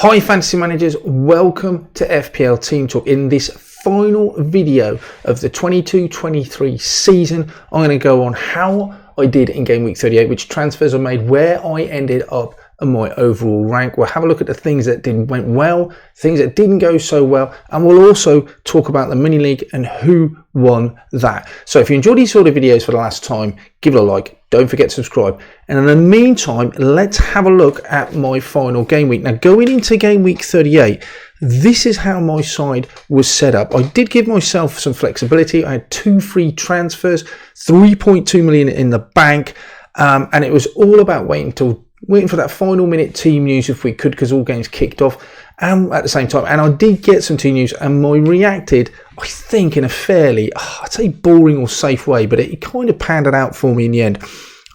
Hi fantasy managers, welcome to FPL Team Talk. In this final video of the 22-23 season, I'm going to go on how I did in game week 38, which transfers I made, where I ended up and my overall rank. We'll have a look at the things that went well, things that didn't go so well, and we'll also talk about the mini league and who won that. So if you enjoyed these sort of videos for the last time, give it a like, don't forget to subscribe, and in the meantime let's have a look at my final game week. Now, going into game week 38, this is how my side was set up. I did give myself some flexibility. I had 2 free transfers, 3.2 million in the bank, and it was all about waiting for that final minute team news if we could, because all games kicked off at the same time. And I did get some team news, and I reacted, I think, in a fairly, I'd say boring or safe way, but it kind of panned it out for me in the end.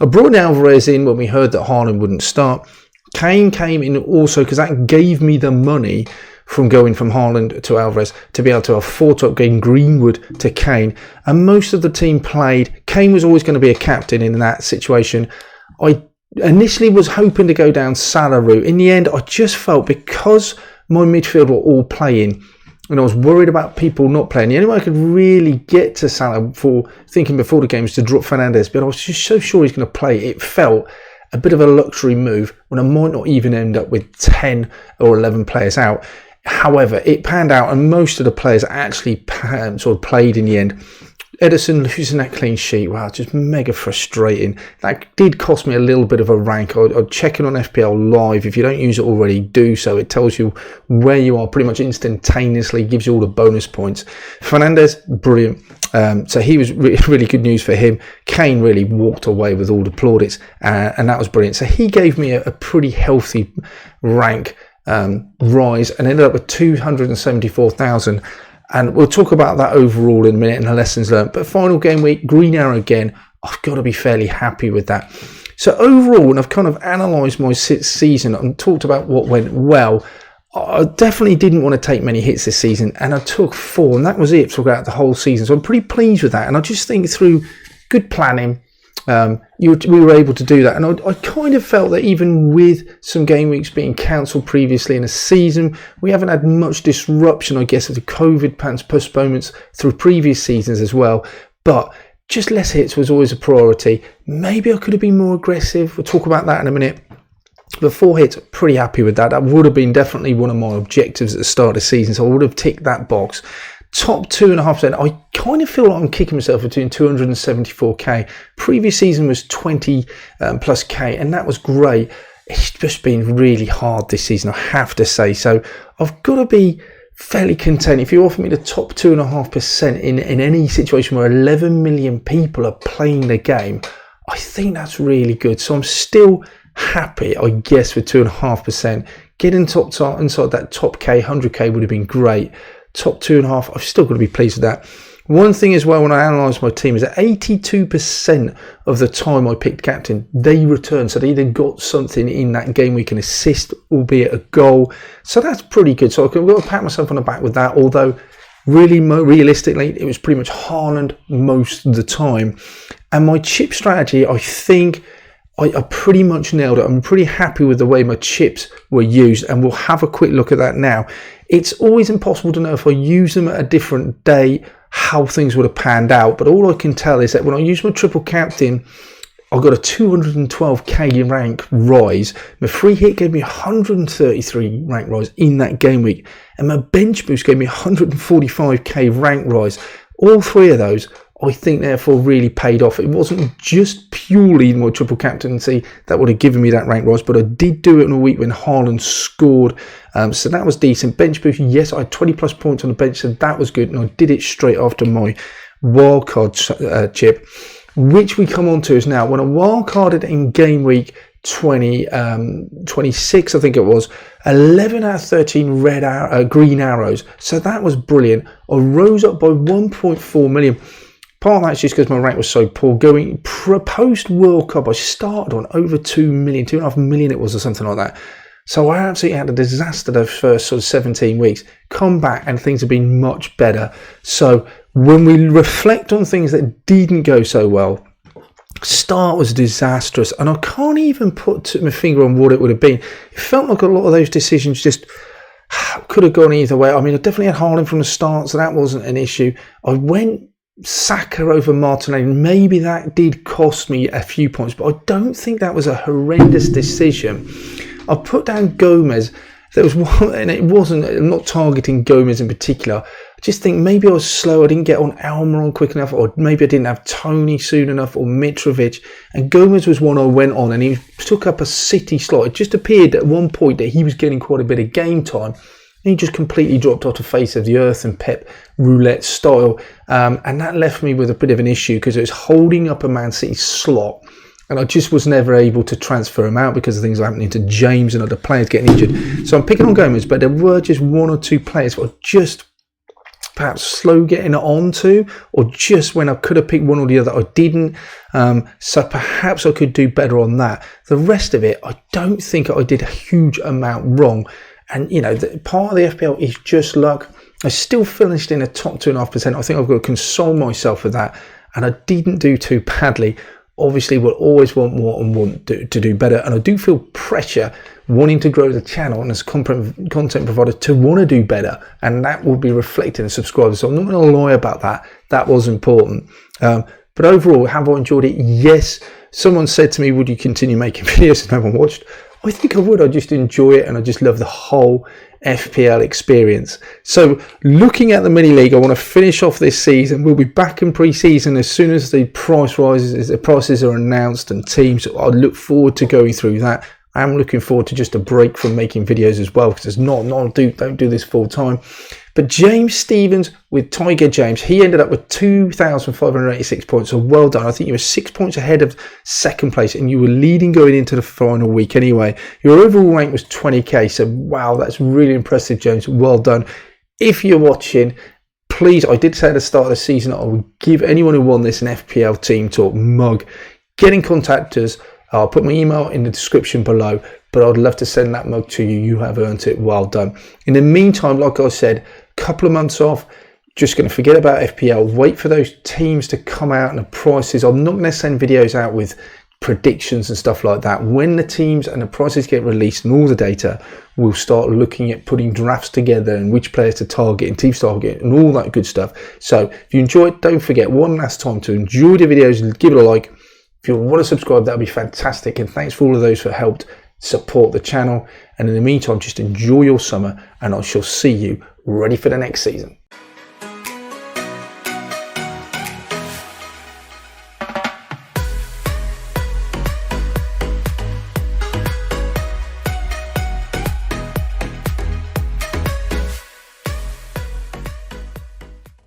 I brought Alvarez in when we heard that Haaland wouldn't start. Kane came in also because that gave me the money from going from Haaland to Alvarez to be able to afford to upgrade Greenwood to Kane. And most of the team played. Kane was always going to be a captain in that situation. I initially was hoping to go down Salah route. In the end, I just felt, because my midfield were all playing and I was worried about people not playing, the only way I could really get to Salah before the game was to drop Fernandes, but I was just so sure he's going to play. It felt a bit of a luxury move when I might not even end up with 10 or 11 players out. However, it panned out and most of the players actually sort of played in the end. Ederson losing that clean sheet, wow, just mega frustrating. That did cost me a little bit of a rank. I'd check it on FPL Live. If you don't use it already, do so. It tells you where you are pretty much instantaneously, gives you all the bonus points. Fernandes, brilliant. So he was really good news for him. Kane really walked away with all the plaudits, and that was brilliant. So he gave me a pretty healthy rank rise and ended up with 274,000. And we'll talk about that overall in a minute and the lessons learned. But final game week, Green Arrow again, I've got to be fairly happy with that. So overall, when I've kind of analysed my season and talked about what went well, I definitely didn't want to take many hits this season. And I took 4, and that was it throughout the whole season. So I'm pretty pleased with that. And I just think through good planning, we were able to do that. And I kind of felt that even with some game weeks being cancelled previously in a season, we haven't had much disruption, I guess, of the COVID postponements through previous seasons as well. But just less hits was always a priority. Maybe I could have been more aggressive. We'll talk about that in a minute. But 4 hits, pretty happy with that. That would have been definitely one of my objectives at the start of the season, so I would have ticked that box. Top 2.5%. I kind of feel like I'm kicking myself between 274k. Previous season was 20 plus k, and that was great. It's just been really hard this season, I have to say. So I've got to be fairly content. If you offer me the top 2.5% in any situation where 11 million people are playing the game, I think that's really good. So I'm still happy, I guess, with 2.5%. Getting inside that top K, 100k would have been great. Top 2.5, I've still got to be pleased with that. One thing as well, when I analysed my team, is that 82% of the time I picked captain, they returned. So they either got something in that game week, an assist, albeit a goal. So that's pretty good. So I've got to pat myself on the back with that. Although, really, realistically, it was pretty much Haaland most of the time. And my chip strategy, I think I pretty much nailed it. I'm pretty happy with the way my chips were used, and we'll have a quick look at that now. It's always impossible to know if I use them at a different day how things would have panned out, but all I can tell is that when I use my triple captain, I got a 212k rank rise. My free hit gave me 133 rank rise in that game week, and my bench boost gave me 145k rank rise. All 3 of those, I think, therefore really paid off. It wasn't just purely my triple captaincy that would have given me that rank rise, but I did do it in a week when Haaland scored, so that was decent. Bench boost, yes, I had 20 plus points on the bench, so that was good, and I did it straight after my wildcard chip, which we come on to is now when I wildcarded in game week 26, I think it was, 11 out of 13 green arrows, so that was brilliant. I rose up by 1.4 million. Part of that's just because my rank was so poor. Going post World Cup, I started on over 2 million, 2.5 million it was, or something like that. So I absolutely had a disaster those first sort of 17 weeks. Come back and things have been much better. So when we reflect on things that didn't go so well, Start was disastrous, and I can't even put my finger on what it would have been. It felt like a lot of those decisions just could have gone either way. I mean, I definitely had Haaland from the start, so that wasn't an issue. I went Saka over Martinelli. Maybe that did cost me a few points, but I don't think that was a horrendous decision. I put down Gomez. There was one, and it wasn't, I'm not targeting Gomez in particular. I just think maybe I was slow. I didn't get on Almiron quick enough, or maybe I didn't have Tony soon enough, or Mitrovic. And Gomez was one I went on, and he took up a City slot. It just appeared at one point that he was getting quite a bit of game time. He just completely dropped off the face of the earth in Pep roulette style. And that left me with a bit of an issue because it was holding up a Man City slot. And I just was never able to transfer him out because of things happening to James and other players getting injured. So I'm picking on Gomez, but there were just one or two players that were just perhaps slow getting on to, or just when I could have picked one or the other, I didn't. So perhaps I could do better on that. The rest of it, I don't think I did a huge amount wrong. And, you know, part of the FPL is just luck. I still finished in the top 2.5%. I think I've got to console myself with that. And I didn't do too badly. Obviously, we'll always want more and want to do better. And I do feel pressure wanting to grow the channel and as content provider to want to do better. And that will be reflected in subscribers. So I'm not going to lie about that. That was important. But overall, have I enjoyed it? Yes. Someone said to me, would you continue making videos if no one watched? I think I would. I just enjoy it, and I just love the whole FPL experience. So looking at the mini league, I want to finish off this season. We'll be back in pre-season as soon as the price rises, as the prices are announced and teams. I look forward to going through that. I am looking forward to just a break from making videos as well, because it's don't do this full time. But James Stephens with Tiger James, he ended up with 2,586 points. So well done. I think you were 6 points ahead of second place, and you were leading going into the final week anyway. Your overall rank was 20k. So wow, that's really impressive, James. Well done. If you're watching, please, I did say at the start of the season, I would give anyone who won this an FPL Team Talk mug. Get in contact us. I'll put my email in the description below, but I'd love to send that mug to you. You have earned it. Well done. In the meantime, like I said, a couple of months off, just going to forget about FPL. Wait for those teams to come out and the prices. I'm not going to send videos out with predictions and stuff like that. When the teams and the prices get released and all the data, we'll start looking at putting drafts together and which players to target and teams to target and all that good stuff. So if you enjoy it, don't forget one last time to enjoy the videos, give it a like. If you want to subscribe, that would be fantastic. And thanks for all of those who helped support the channel. And in the meantime, just enjoy your summer, and I shall see you ready for the next season.